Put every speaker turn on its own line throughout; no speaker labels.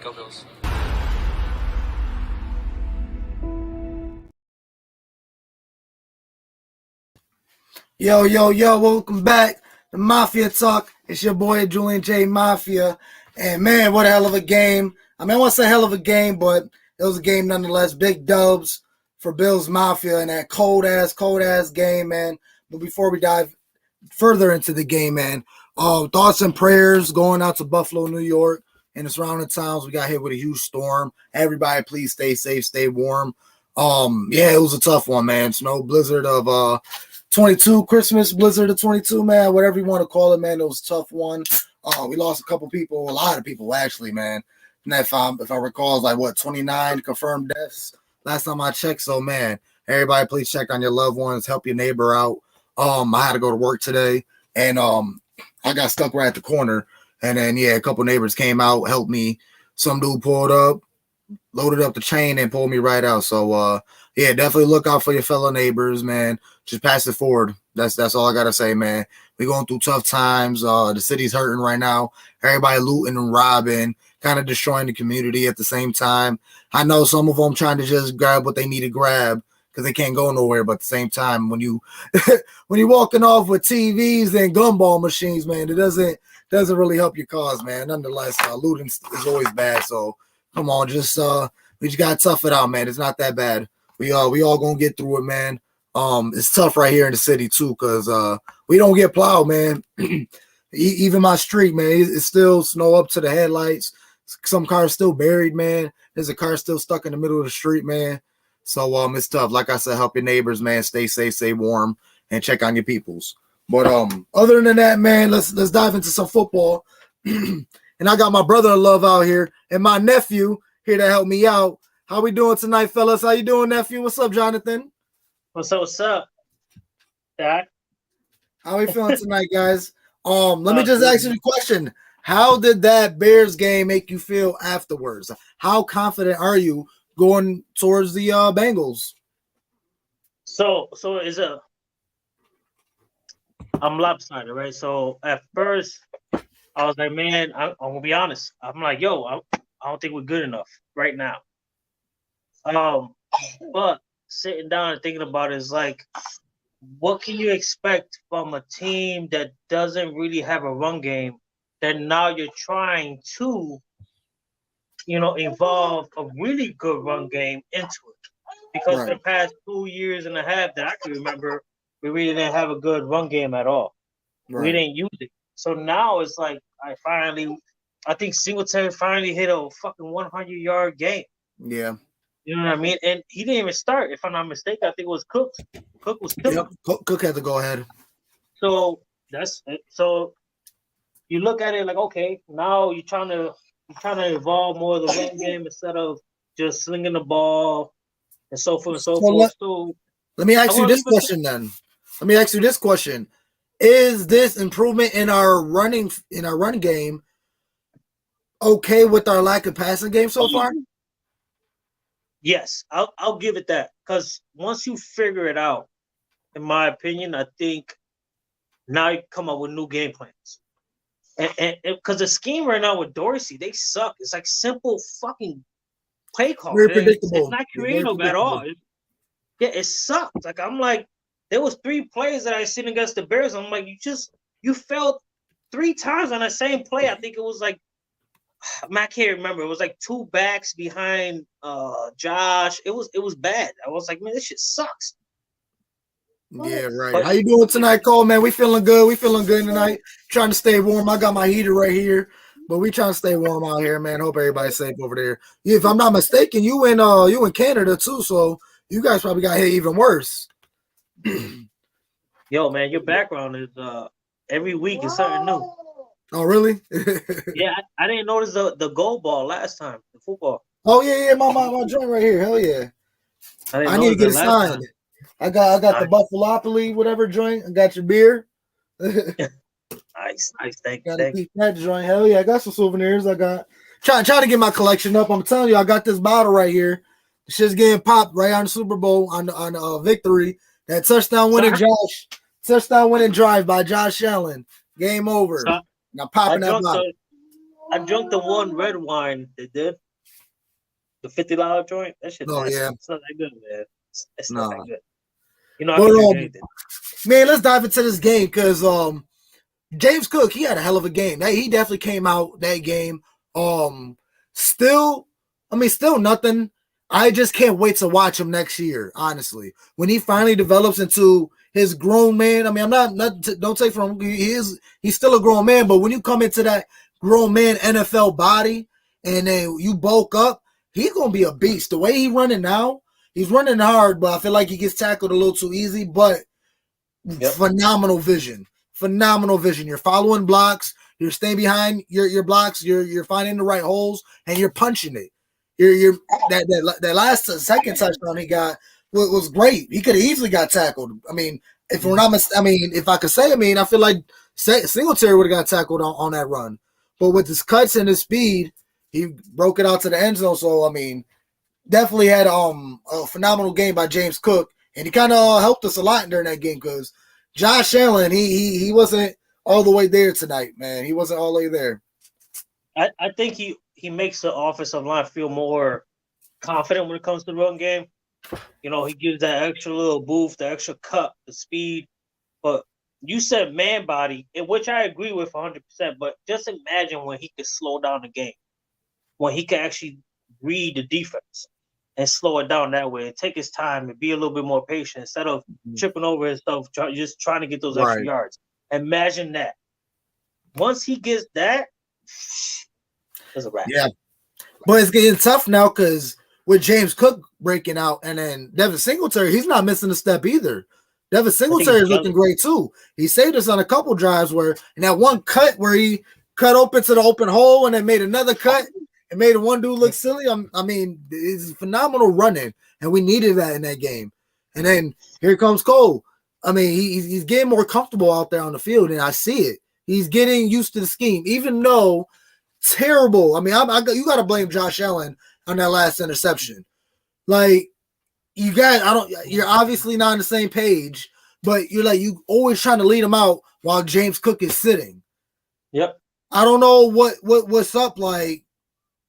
Go Bills.
Yo, welcome back to Mafia Talk. It's your boy Julian J. Mafia. And man, what a hell of a game. I mean, I want to say hell of a game, but it was a game nonetheless. Big dubs for Bills Mafia in that cold ass game, man. But before we dive further into the game, man, thoughts and prayers going out to Buffalo, New York, and the surrounding towns. We got hit with a huge storm. Everybody, please stay safe, stay warm. Yeah, it was a tough one, man. Snow blizzard of 22, Christmas blizzard of 22, man, whatever you want to call it, man. It was a tough one. We lost a couple people, a lot of people actually, man. And if I recall, it's like 29 confirmed deaths last time I checked. So man, everybody, please check on your loved ones, help your neighbor out. I had to go to work today, and I got stuck right at the corner. And then a couple neighbors came out, helped me. Some dude pulled up, loaded up the chain, and pulled me right out. So definitely look out for your fellow neighbors, man. Just pass it forward. That's all I gotta say, man. We're going through tough times. The city's hurting right now. Everybody looting and robbing, kind of destroying the community at the same time. I know some of them trying to just grab what they need to grab because they can't go nowhere. But at the same time, when you when you're walking off with TVs and gumball machines, man, it doesn't really help your cause, man. Nonetheless, looting is always bad. So come on, we just gotta tough it out, man. It's not that bad. We all gonna get through it, man. It's tough right here in the city too, because we don't get plowed, man. Even my street, man, it's still snow up to the headlights. Some cars still buried, man. There's a car still stuck in the middle of the street, man. So it's tough. Like I said, help your neighbors, man. Stay safe, stay warm, and check on your peoples. But other than that, man, let's dive into some football. And I got my brother-in-law out here and my nephew here to help me out. How we doing tonight, fellas? How you doing, nephew? What's up, Jonathan?
What's up, Dad?
How we feeling tonight, guys? Let me just ask you the question. How did that Bears game make you feel afterwards? How confident are you going towards the Bengals?
So I'm lopsided, right? So at first I was like, man, I'm gonna be honest. I'm like, yo, I don't think we're good enough right now. But sitting down and thinking about it is like, what can you expect from a team that doesn't really have a run game that now you're trying to, involve a really good run game into it? Because for the past 2 years and a half that I can remember, we really didn't have a good run game at all. Right. We didn't use it. So now it's like I think Singletary finally hit a fucking 100-yard game.
Yeah.
You know what I mean? And he didn't even start, if I'm not mistaken. I think it was Cook. Cook was killing.
Yep. Cook had to go ahead.
So that's it. So you look at it like, okay, now you're trying to evolve more of the run game instead of just slinging the ball and so forth and so forth.
Let me ask you this question then. Let me ask you this question. Is this improvement in our run game okay with our lack of passing game so far?
Yes, I'll give it that, because once you figure it out, in my opinion, I think now you come up with new game plans. And because the scheme right now with Dorsey, they suck. It's like simple fucking play call.
Very predictable.
It's not creative at all. It sucked. Like, I'm like, there was 3 plays that I seen against the Bears. I'm like, you failed 3 times on that same play. I think it was like, I can't remember. It was like 2 backs behind Josh. It was bad. I was like, man, this shit sucks.
Yeah, right. But how you doing tonight, Cole? Man, we feeling good. We feeling good tonight. Trying to stay warm. I got my heater right here, but we trying to stay warm out here, man. Hope everybody's safe over there. If I'm not mistaken, you in Canada too, so you guys probably got hit even worse.
Yo, man, your background is every week is something new.
Oh, really?
Yeah, I didn't notice the goal ball last time, the football.
Oh, yeah, my joint right here. Hell yeah. I need to get it signed. I got the Buffalopoly, whatever joint. I got your beer.
Nice. Thank you.
That joint. Hell yeah, I got some souvenirs. I got trying to get my collection up. I'm telling you, I got this bottle right here. It's just getting popped right on the Super Bowl on victory. That touchdown winning drive by Josh Allen. Game over.
So,
I'm popping that bottle.
I drank the one red wine they did, the $50 joint. That shit
No,
nasty.
yeah,
It's not that good, man. It's not that
nah.
good. You know, I
But
can drink anything.
man, let's dive into this game because James Cook, he had a hell of a game. He definitely came out that game. Still, still nothing. I just can't wait to watch him next year. Honestly, when he finally develops into his grown man. I'm not don't take from him. He's still a grown man, but when you come into that grown man NFL body and then you bulk up, he's gonna be a beast. The way he's running now, he's running hard, but I feel like he gets tackled a little too easy. But phenomenal vision. Phenomenal vision. You're following blocks. You're staying behind your blocks. You're finding the right holes, and you're punching it. You're that last second touchdown he got was great. He could have easily got tackled. If we're not, if I could say, I feel like Singletary would have got tackled on that run, but with his cuts and his speed, he broke it out to the end zone. So definitely had a phenomenal game by James Cook, and he kind of helped us a lot during that game because Josh Allen, he wasn't all the way there tonight, man. He wasn't all the way there.
I think he makes the offensive line feel more confident when it comes to the run game. You know, he gives that extra little boost, the extra cut, the speed. But you said man body, which I agree with 100%. But just imagine when he could slow down the game, when he could actually read the defense and slow it down that way and take his time and be a little bit more patient instead of tripping over himself, just trying to get those extra yards. Imagine that. Once he gets that, it's a wrap.
Yeah. But it's getting tough now because with James Cook breaking out and then Devin Singletary, he's not missing a step either. Devin Singletary is looking great too. He saved us on a couple drives where in that one cut where he cut open to the open hole and then made another cut and made one dude look silly. It's phenomenal running, and we needed that in that game. And then here comes Cole. He's getting more comfortable out there on the field, and I see it. He's getting used to the scheme, even though terrible. You got to blame Josh Allen on that last interception. Like, you're obviously not on the same page, but you always trying to lead him out while James Cook is sitting.
Yep.
I don't know what's up. Like,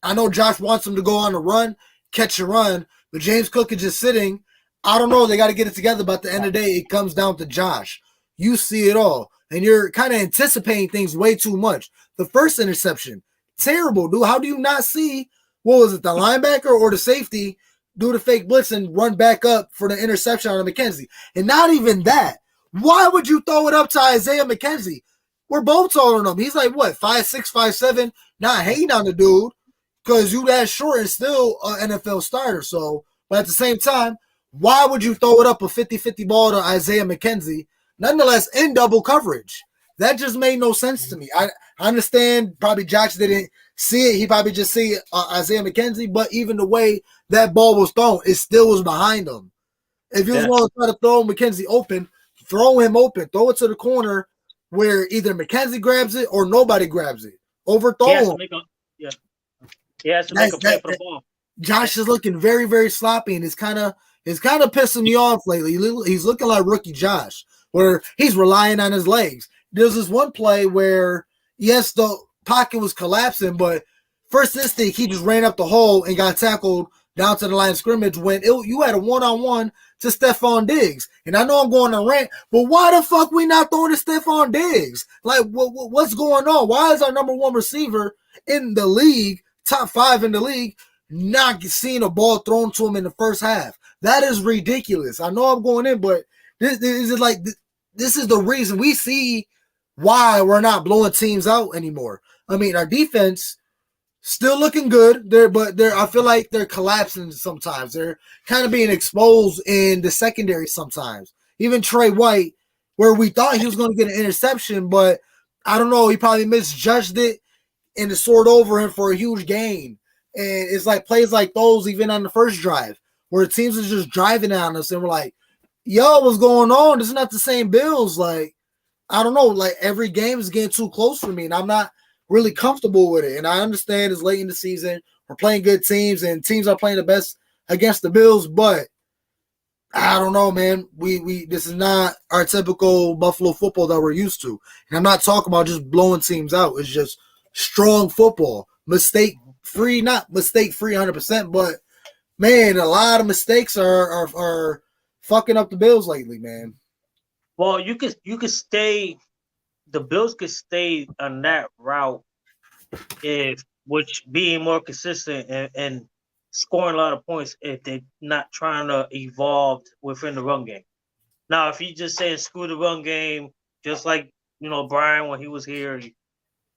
I know Josh wants him to go on the run, catch a run, but James Cook is just sitting. I don't know. They got to get it together, but at the end of the day, it comes down to Josh. You see it all, and you're kind of anticipating things way too much. The first interception, terrible, dude. How do you not see, what was it, the linebacker or the safety do the fake blitz and run back up for the interception on McKenzie? And not even that. Why would you throw it up to Isaiah McKenzie? We're both taller than him. He's like, what, 5'6", 5'7"? Not hating on the dude because you that short and still an NFL starter. So, but at the same time, why would you throw it up a 50-50 ball to Isaiah McKenzie, nonetheless in double coverage? That just made no sense to me. I understand probably Josh didn't see it. He probably just see Isaiah McKenzie, but even the way that ball was thrown, it still was behind him. If you was going to try to throw McKenzie open, throw him open. Throw it to the corner where either McKenzie grabs it or nobody grabs it. Overthrow him.
He has to make a play for the ball.
Josh is looking very, very sloppy, and it's kind of pissing me off lately. He's looking like rookie Josh, where he's relying on his legs. There's this one play where, yes, the pocket was collapsing, but first instinct, he just ran up the hole and got tackled down to the line of scrimmage when you had a one-on-one to Stephon Diggs. And I know I'm going to rant, but why the fuck we not throwing to Stephon Diggs? Like, what's going on? Why is our number one receiver in the league, top 5 in the league, not seeing a ball thrown to him in the first half? That is ridiculous. I know I'm going in, but this is the reason we see why we're not blowing teams out anymore. Our defense still looking good there, but I feel like they're collapsing sometimes. They're kind of being exposed in the secondary sometimes. Even Trey White, where we thought he was going to get an interception, but I don't know, he probably misjudged it and it soared over him for a huge gain. And it's like plays like those, even on the first drive, where teams are just driving on us and we're like, yo, what's going on? This is not the same Bills. Like, I don't know, like every game is getting too close for me and I'm not really comfortable with it. And I understand it's late in the season. We're playing good teams and teams are playing the best against the Bills, but I don't know, man. We this is not our typical Buffalo football that we're used to. And I'm not talking about just blowing teams out. It's just strong football. Mistake free, not mistake free 100%, but man, a lot of mistakes are fucking up the Bills lately, man.
Well, you could stay. The Bills could stay on that route if which being more consistent and scoring a lot of points if they're not trying to evolve within the run game. Now, if you just saying screw the run game, just like Brian when he was here,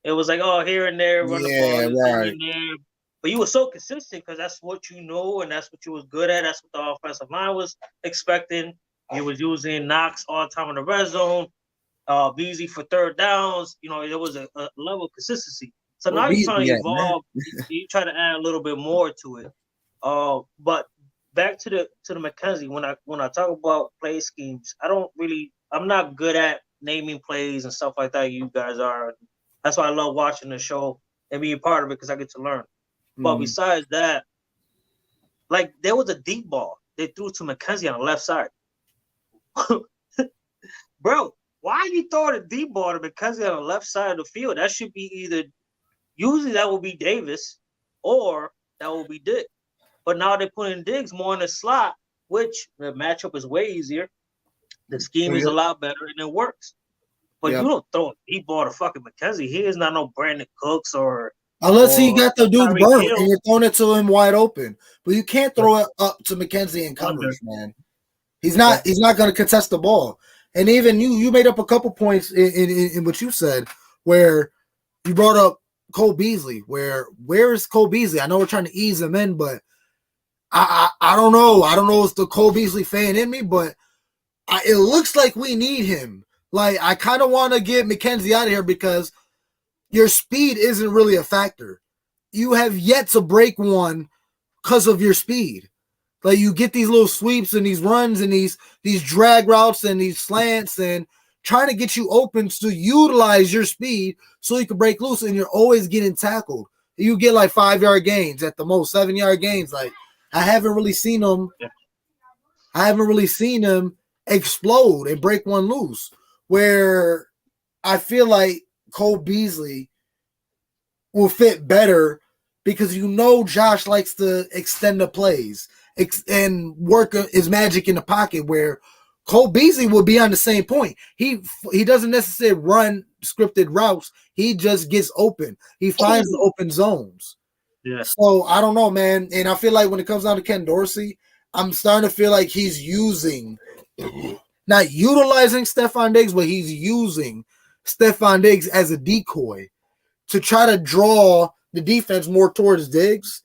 it was like here and there run the ball,
Yeah,
here
right.
and there. But you were so consistent because that's what you know and that's what you was good at. That's what the offensive line was expecting. You was using Knox all the time in the red zone. Beasley for third downs. There was a level of consistency. So
Well,
now you're trying to
yeah, man.
evolve. You try to add a little bit more to it. But back to the McKenzie. When I talk about play schemes, I'm not good at naming plays and stuff like that. You guys are. That's why I love watching the show and being part of it because I get to learn. But besides that, like there was a deep ball they threw to McKenzie on the left side. Bro, why you throw the deep ball to McKenzie on the left side of the field? That should be usually that would be Davis or that would be Diggs. But now they're putting Diggs more in the slot, which the matchup is way easier. The scheme is a lot better and it works. But you don't throw a deep ball to fucking McKenzie. He is not no Brandon Cooks or
unless he got the dude burnt
Hill.
and you're throwing it to him wide open. But you can't throw it up to McKenzie in coverage, man. He's not going to contest the ball. And even you made up a couple points in what you said where you brought up Cole Beasley. Where is Cole Beasley? I know we're trying to ease him in, but I don't know. I don't know if the Cole Beasley fan in me, but it looks like we need him. Like, I kind of want to get McKenzie out of here because your speed isn't really a factor. You have yet to break one because of your speed. Like, you get these little sweeps and these runs and these drag routes and these slants and trying to get you open to utilize your speed so you can break loose, and you're always getting tackled. You get like 5-yard gains at the most, 7-yard gains. Like, I haven't really seen them. I haven't really seen them explode and break one loose. Where I feel like Cole Beasley will fit better because Josh likes to extend the plays and work his magic in the pocket, where Cole Beasley will be on the same point. He doesn't necessarily run scripted routes. He just gets open. He finds the open zones.
Yeah.
So I don't know, man. And I feel like when it comes down to Ken Dorsey, I'm starting to feel like he's not utilizing Stephon Diggs, but he's using Stephon Diggs as a decoy to try to draw the defense more towards Diggs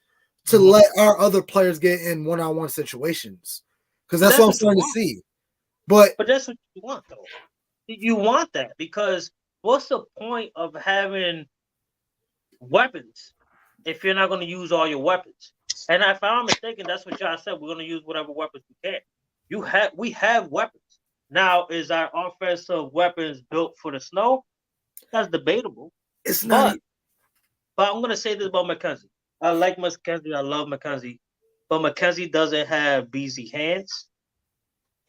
to let our other players get in one-on-one situations. Because that's what I'm starting to see. But
that's what you want, though. You want that because what's the point of having weapons if you're not going to use all your weapons? And if I'm not mistaken, that's what Josh said. We're going to use whatever weapons we can. We have weapons. Now, is our offensive weapons built for the snow? That's debatable.
It's not.
But I'm going to say this about McKenzie. I like McKenzie. I love McKenzie. But McKenzie doesn't have Beasley hands.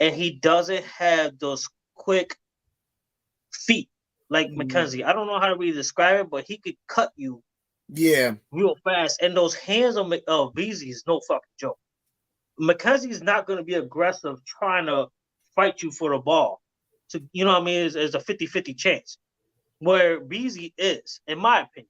And he doesn't have those quick feet like McKenzie. I don't know how to really describe it, but he could cut you real fast. And those hands of Beasley is no fucking joke. McKenzie is not going to be aggressive trying to fight you for the ball. So, you know what I mean? It's a 50-50 chance. Where Beasley is, in my opinion.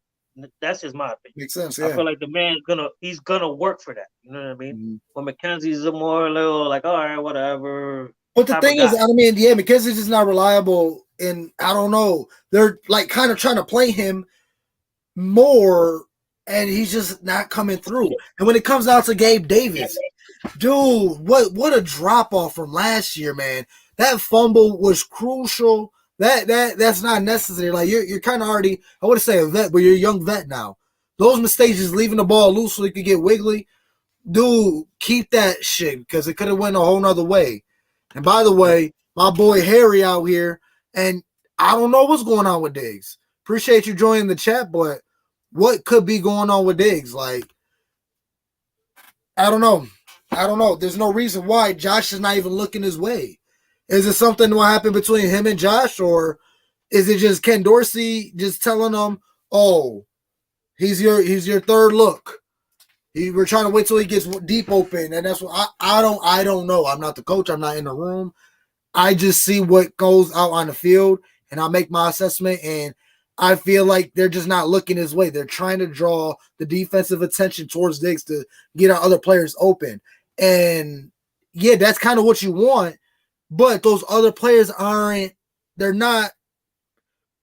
That's just my opinion.
Makes sense, yeah.
I feel like the man's he's gonna work for that. You know what I mean? But McKenzie's a more little like, all right, whatever.
But the thing is, I mean, McKenzie's just not reliable, and I don't know. They're like kind of trying to play him more, and he's just not coming through. And when it comes down to Gabe Davis, dude, what a drop off from last year, man. That fumble was crucial. That's not necessary. Like you're kind of already, I wouldn't say a vet, but you're a young vet now. Those mistakes, just leaving the ball loose so you could get wiggly, dude, keep that shit because it could have went a whole nother way. And by the way, my boy Harry out here, and I don't know what's going on with Diggs. Appreciate you joining the chat, but what could be going on with Diggs? Like, I don't know. There's no reason why Josh is not even looking his way. Is it something that will happen between him and Josh, or is it just Ken Dorsey just telling him, oh, He's your third look. We're trying to wait till he gets deep open, and that's what I don't know. I'm not the coach. I'm not in the room. I just see what goes out on the field, and I make my assessment. And I feel like they're just not looking his way. They're trying to draw the defensive attention towards Diggs to get our other players open. And yeah, that's kind of what you want. But those other players they're not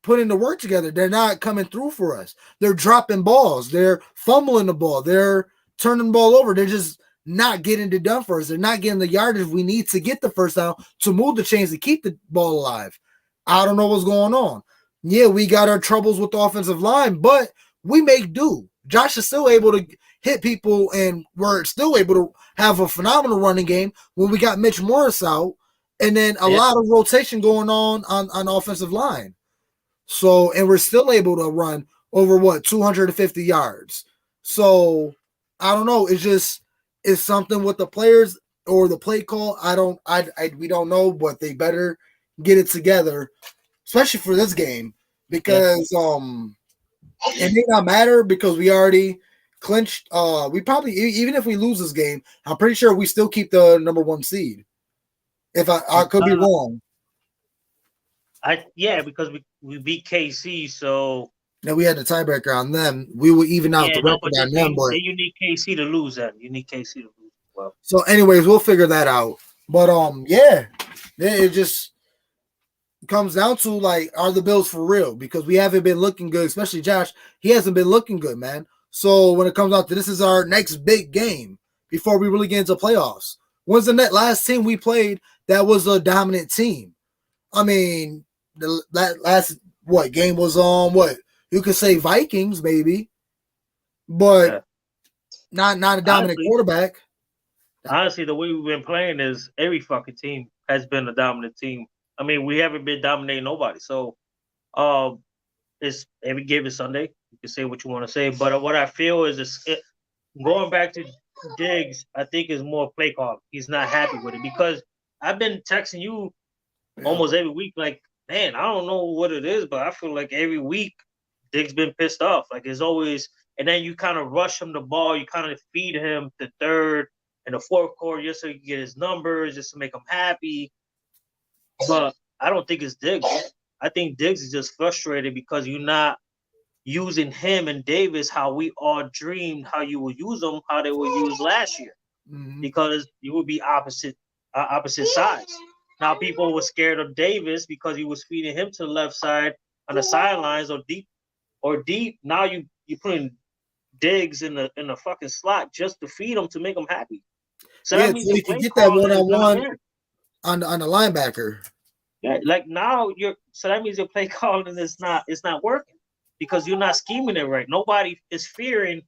putting the work together. They're not coming through for us. They're dropping balls. They're fumbling the ball. They're turning the ball over. They're just not getting it done for us. They're not getting the yardage we need to get the first down to move the chains to keep the ball alive. I don't know what's going on. Yeah, we got our troubles with the offensive line, but we make do. Josh is still able to hit people, and we're still able to have a phenomenal running game when we got Mitch Morris out, and then a lot of rotation going on the offensive line. So, and we're still able to run over 250 yards. So, I don't know. It's something with the players or the play call. We don't know, but they better get it together, especially for this game, because it may not matter because we already clinched. We probably, even if we lose this game, I'm pretty sure we still keep the number 1 seed. If I could be wrong.
Because we beat KC, so
now we had the tiebreaker on them. We will even out the record on them, but
you need KC to lose that. You need KC to lose. Well,
so anyways, we'll figure that out. But it just comes down to like, are the Bills for real? Because we haven't been looking good, especially Josh. He hasn't been looking good, man. So when it comes out to this is our next big game before we really get into playoffs. When's the last team we played that was a dominant team? I mean, that last game was you could say Vikings maybe, but not a dominant quarterback.
Honestly, the way we've been playing is every fucking team has been a dominant team. I mean, we haven't been dominating nobody. So, it's every game is Sunday. You can say what you want to say, but what I feel is going back to Diggs. I think is more play call. He's not happy with it because I've been texting you almost every week. Like, man, I don't know what it is, but I feel like every week Diggs been pissed off. Like it's always, and then you kind of rush him the ball. You kind of feed him the third and the fourth quarter just so you can get his numbers, just to make him happy. But I don't think it's Diggs. I think Diggs is just frustrated because you're not using him and Davis how we all dreamed how you would use them, how they were used last year, because you would be opposite sides. Now people were scared of Davis because he was feeding him to the left side on the sidelines or deep. Now you putting Diggs in the fucking slot just to feed him to make him happy. So that means
you can get that one-on-one on the linebacker.
Yeah, like now so that means your play calling is not working because you're not scheming it right. Nobody is fearing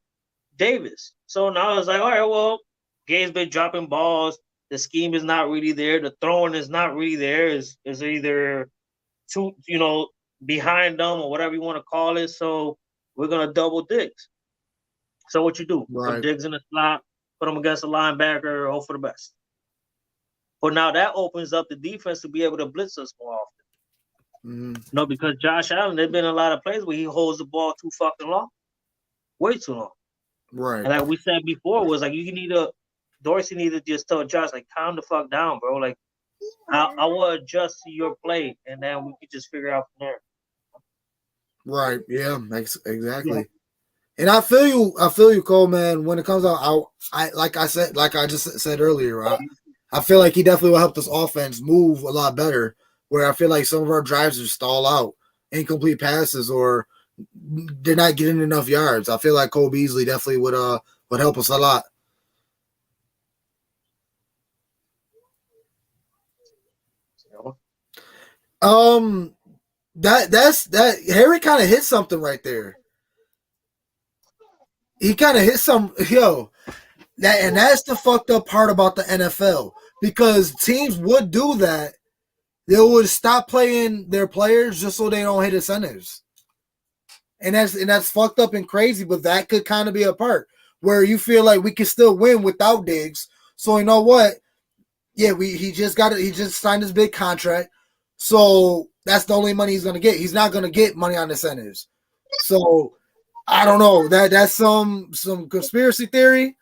Davis. So now it's like, all right, well, Gabe's been dropping balls. The scheme is not really there. The throwing is not really there. Is either behind them or whatever you want to call it. So we're gonna double Diggs. So what you do? Right. Put Diggs in the slot, put him against the linebacker, hope for the best. But now that opens up the defense to be able to blitz us more often. No, because Josh Allen, there's been a lot of plays where he holds the ball too fucking long, way too long.
Right.
And like we said before, was like Dorsey need to just tell Josh, like, calm the fuck down, bro. Like, I will adjust to your play, and then we can just figure out from there.
Right. Yeah. Exactly. Yeah. And I feel you, Cole, man. When it comes out, I just said earlier, I feel like he definitely will help this offense move a lot better. Where I feel like some of our drives are stall out, incomplete passes, or they're not getting enough yards. I feel like Cole Beasley definitely would help us a lot. That's Harry kind of hit something right there. He kind of hit that's the fucked up part about the NFL, because teams would do that. They would stop playing their players just so they don't hit incentives. And that's fucked up and crazy, but that could kind of be a part where you feel like we can still win without Diggs. So you know what? Yeah, he just signed his big contract. So that's the only money he's gonna get. He's not gonna get money on incentives. So I don't know. That's some conspiracy theory.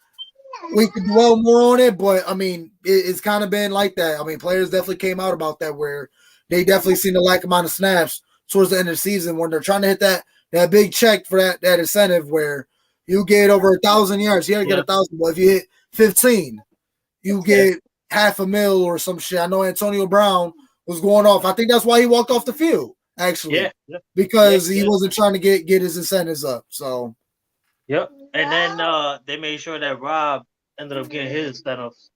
We could dwell more on it, but I mean, it's kind of been like that. I mean, players definitely came out about that where they definitely seen the lack amount of snaps towards the end of the season when they're trying to hit that big check for that incentive where you get over 1,000 yards. You got to get
Yeah.
1,000, but if you hit 15, you
Yeah.
get $500,000 or some shit. I know Antonio Brown was going off. I think that's why he walked off the field actually
Yeah. Yeah. Yeah.
because
He
he
did.
wasn't trying to get his incentives up. So
Yep. And then they made sure that Rob ended up getting his incentives.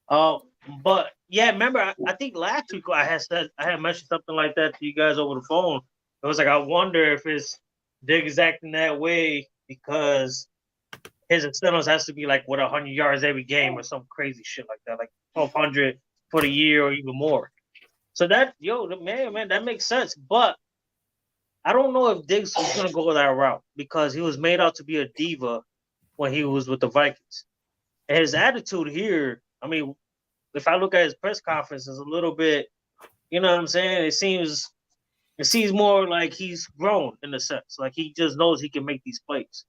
Uh, but yeah, remember, I think last week I had mentioned something like that to you guys over the phone. It was like I wonder if it's Diggs acting that way because his incentives has to be like 100 yards every game or some crazy shit like that, like 1,200 for the year or even more. So man, that makes sense. But I don't know if Diggs is gonna go that route because he was made out to be a diva when he was with the Vikings. And his attitude here, I mean, if I look at his press conference, is a little bit, you know what I'm saying? It seems more like he's grown in a sense. Like he just knows he can make these plays.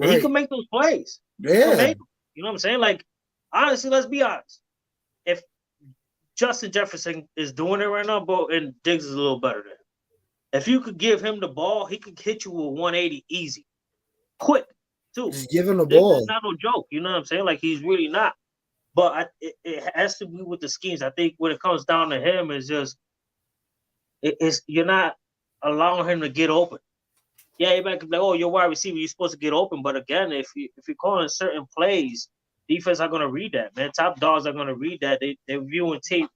And he can
right,
make those plays. He can
yeah.
make them. You know what I'm saying? Like, honestly, let's be honest. If Justin Jefferson is doing it right now, but and Diggs is a little better than him. If you could give him the ball, he could hit you with 180 easy. Quick, too.
Just give him the
Diggs is
ball.
not no joke. You know what I'm saying? Like he's really not. But it has to be with the schemes. I think when it comes down to him, is just it's you're not allowing him to get open. Yeah, you might be like, oh, you're wide receiver, you're supposed to get open. But again, if you're calling certain plays, defense are gonna read that, man. Top dogs are gonna read that. They're viewing tape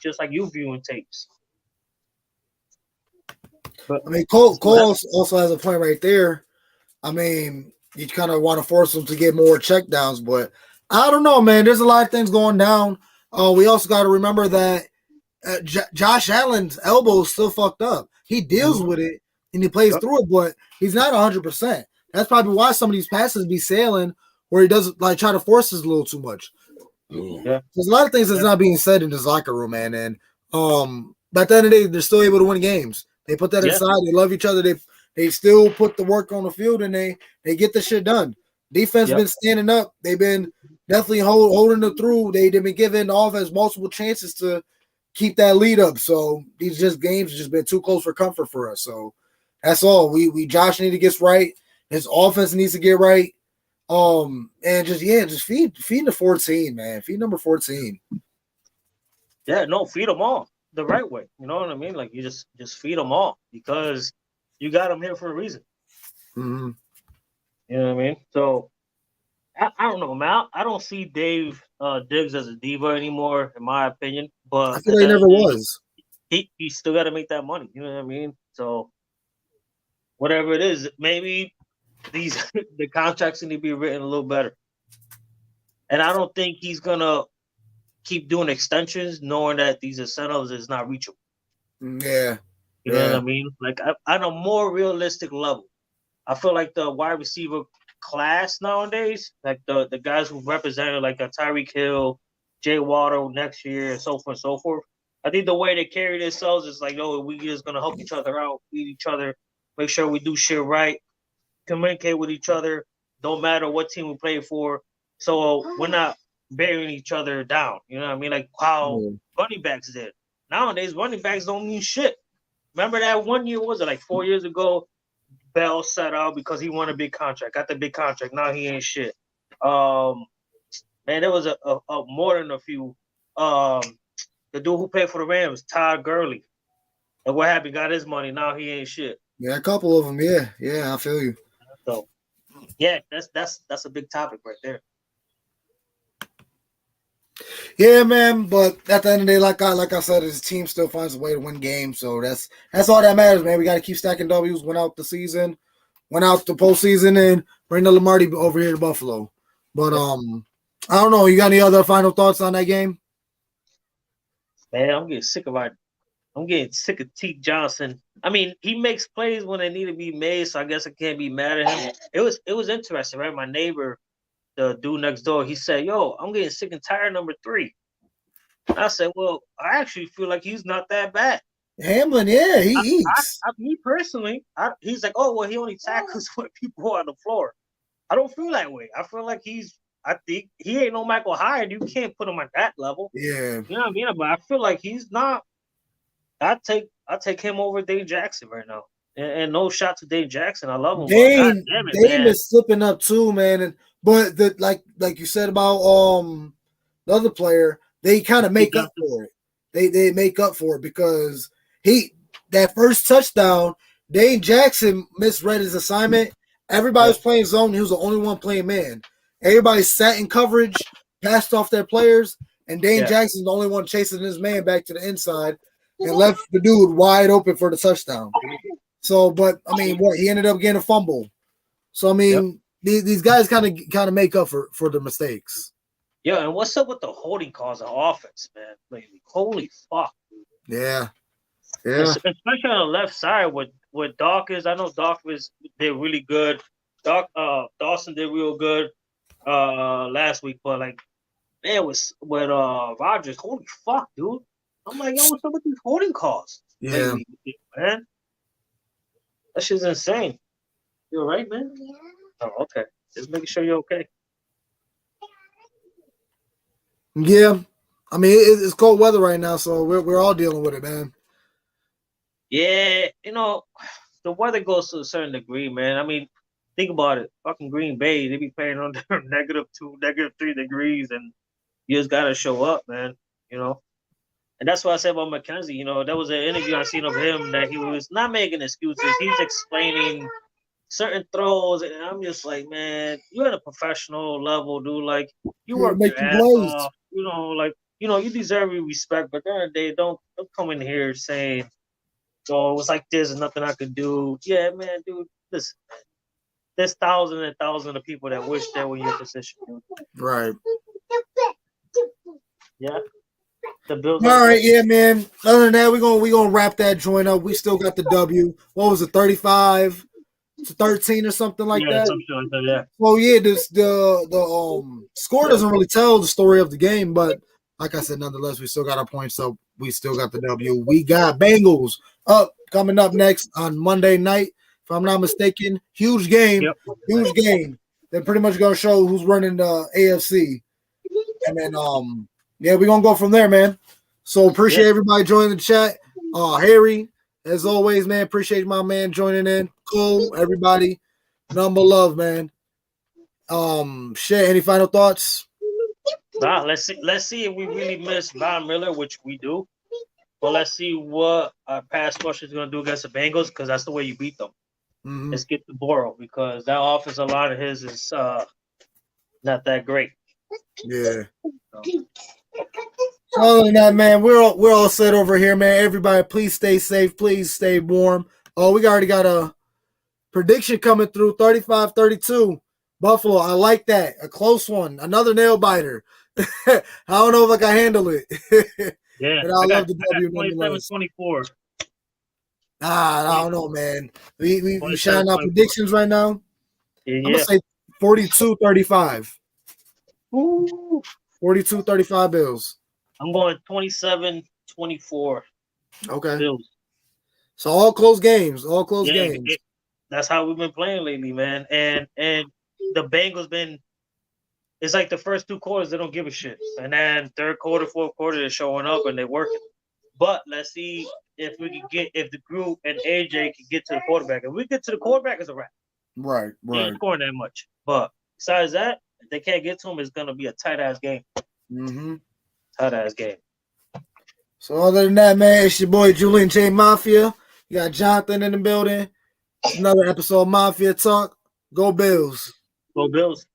just like you viewing tapes. But
I mean, Cole,
see what
Cole
happens.
also has a point right there. I mean, you kind of want to force them to get more checkdowns, but I don't know, man. There's a lot of things going down. We also got to remember that Josh Allen's elbow is still fucked up. He deals
Mm-hmm.
with it and he plays
Yep.
through it, but he's not 100%. That's probably why some of these passes be sailing where he doesn't like try to force us a little too much.
Yeah.
There's a lot of things that's
Yeah.
not being said in this locker room, man. And at the end of the day, they're still able to win games. They put that
Yeah.
aside. They love each other. They still put the work on the field and they get the shit done. Defense
Yep.
been standing up. They've been definitely holding it through. They've been giving the offense multiple chances to keep that lead up. So these just games have just been too close for comfort for us. So that's all. We Josh need to get right. His offense needs to get right. And just feed the 14, man. Feed number 14.
Yeah. No, feed them all the right way. You know what I mean? Like you just feed them all because you got them here for a reason.
Mm-hmm.
You know what I mean? So I don't know, man. I don't see Dave Diggs as a diva anymore, in my opinion.
I
But
feel
at
like he
the end of
never
the day,
was.
he still got to make that money. You know what I mean? So whatever it is, maybe these the contracts need to be written a little better. And I don't think he's gonna keep doing extensions, knowing that these incentives is not reachable.
Yeah,
You know what
yeah.
I mean? Like on a more realistic level, I feel like the wide receiver class nowadays, like the guys who represented like a Tyreek Hill, Jay Waddle next year, and so forth and so forth. I think the way they carry themselves is like, oh, we just gonna help each other out, feed each other, make sure we do shit right, communicate with each other. Don't matter what team we play for, so we're not burying each other down. You know what I mean? Like how
Yeah.
running backs did. Nowadays, running backs don't mean shit. Remember that one year, was it like 4 years ago? Bell set out because he won a big contract, got the big contract. Now he ain't shit. Um, Man, there was a more than a few. Um, the dude who played for the Rams, Todd Gurley. And what happened? Got his money. Now he ain't shit.
Yeah, a couple of them. Yeah, yeah, I feel you.
So yeah, that's a big topic right there.
Yeah, man. But at the end of the day, like I said, his team still finds a way to win games. So that's all that matters, man. We got to keep stacking W's. Win out the season, win out the postseason, and bring the Lamarty over here to Buffalo. But
Yeah.
I don't know. You got any other final thoughts on that game?
Man, I'm getting sick of Teak Johnson. I mean, he makes plays when they need to be made, so I guess I can't be mad at him. It was interesting, right? My neighbor, the dude next door, he said, "Yo, I'm getting sick and tired of number 3." I said, "Well, I actually feel like he's not that bad."
Hamlin, yeah, he eats.
Me personally, he's like, oh well, he only tackles when people are on the floor. I don't feel that way. I feel like I think he ain't no Michael Hyde. You can't put him at that level.
Yeah.
You know what I mean? But I feel like he's not. I take him over Dane Jackson right now. And no shot to Dane Jackson. I love him.
Dane
man.
is slipping up too, man. But like you said about the other player, they kind of make up for it. They make up for it because that first touchdown, Dane Jackson misread his assignment. Everybody was playing zone. He was the only one playing man. Everybody sat in coverage, passed off their players, and Dane Jackson's the only one chasing his man back to the inside and left the dude wide open for the touchdown. So, but I mean, he ended up getting a fumble. So I mean, these guys kind of make up for the mistakes.
Yeah, and what's up with the holding calls on offense, man? Like, holy fuck.
Yeah.
Especially on the left side with Dawkins. I know Dawkins did really good. Dawson did real good last week, but like, man, with Rodgers, holy fuck, dude. I'm like, yo, what's up with these holding calls?
Yeah,
lately, man. That shit's insane. You all right, man? Yeah. Oh, okay. Just making sure you're okay.
Yeah. I mean, it's cold weather right now, so we're all dealing with it, man.
Yeah, the weather goes to a certain degree, man. I mean, think about it. Fucking Green Bay, they be playing under -2, -3 degrees, and you just gotta show up, man. And that's what I said about McKenzie. There was an interview I seen of him that he was not making excuses. He's explaining certain throws, and I'm just like, man, you're at a professional level, dude. Like, you work your ass off. You deserve your respect, but at the end of the day, don't come in here saying, "Oh, it was like this and nothing I could do." Yeah, man, dude, listen, there's thousands and thousands of people that wish they were in your position, dude.
Right.
Yeah. The Bills.
All right, yeah, man. Other than that, we gonna wrap that joint up. We still got the W. What was it, 35-13 or something like that?
Something like that, yeah.
Well, yeah, the score doesn't really tell the story of the game, but like I said, nonetheless, we still got our points up. We still got the W. We got Bengals coming up next on Monday night, if I'm not mistaken. Huge game.
Yep.
Huge game. They're pretty much gonna show who's running the AFC. And then we're gonna go from there, man. So appreciate everybody joining the chat. Harry, as always, man, appreciate my man joining in. Cool, everybody. Number love, man. Any final thoughts?
Nah, let's see if we really miss Von Miller, which we do. But let's see what our pass rush is going to do against the Bengals, because that's the way you beat them. Mm-hmm. Let's get to Burrow, because that offensive line of his is not that great.
Yeah. Other than that, man, we're all set over here, man. Everybody, please stay safe. Please stay warm. Oh, we already got a prediction coming through, 35-32. Buffalo, I like that. A close one. Another nail biter. I don't know if I can handle it.
Yeah.
But I love the W.
27-24.
I don't know, man. We shining out predictions right now.
Yeah.
I'm going to say 42-35. 42-35 Bills.
I'm going 27-24.
Okay.
Bills.
So all close games. Games.
That's how we've been playing lately, man. And the Bengals it's like the first 2 quarters, they don't give a shit. And then third quarter, fourth quarter, they're showing up and they're working. But let's see if the group and AJ can get to the quarterback. If we get to the quarterback, it's a wrap.
Right.
They ain't scoring that much. But besides that, if they can't get to him, it's going to be a tight-ass game.
Mm-hmm.
Tight-ass game.
So other than that, man, it's your boy Julian J. Mafia. You got Jonathan in the building. It's another episode of Mafia Talk. Go Bills.
Go Bills.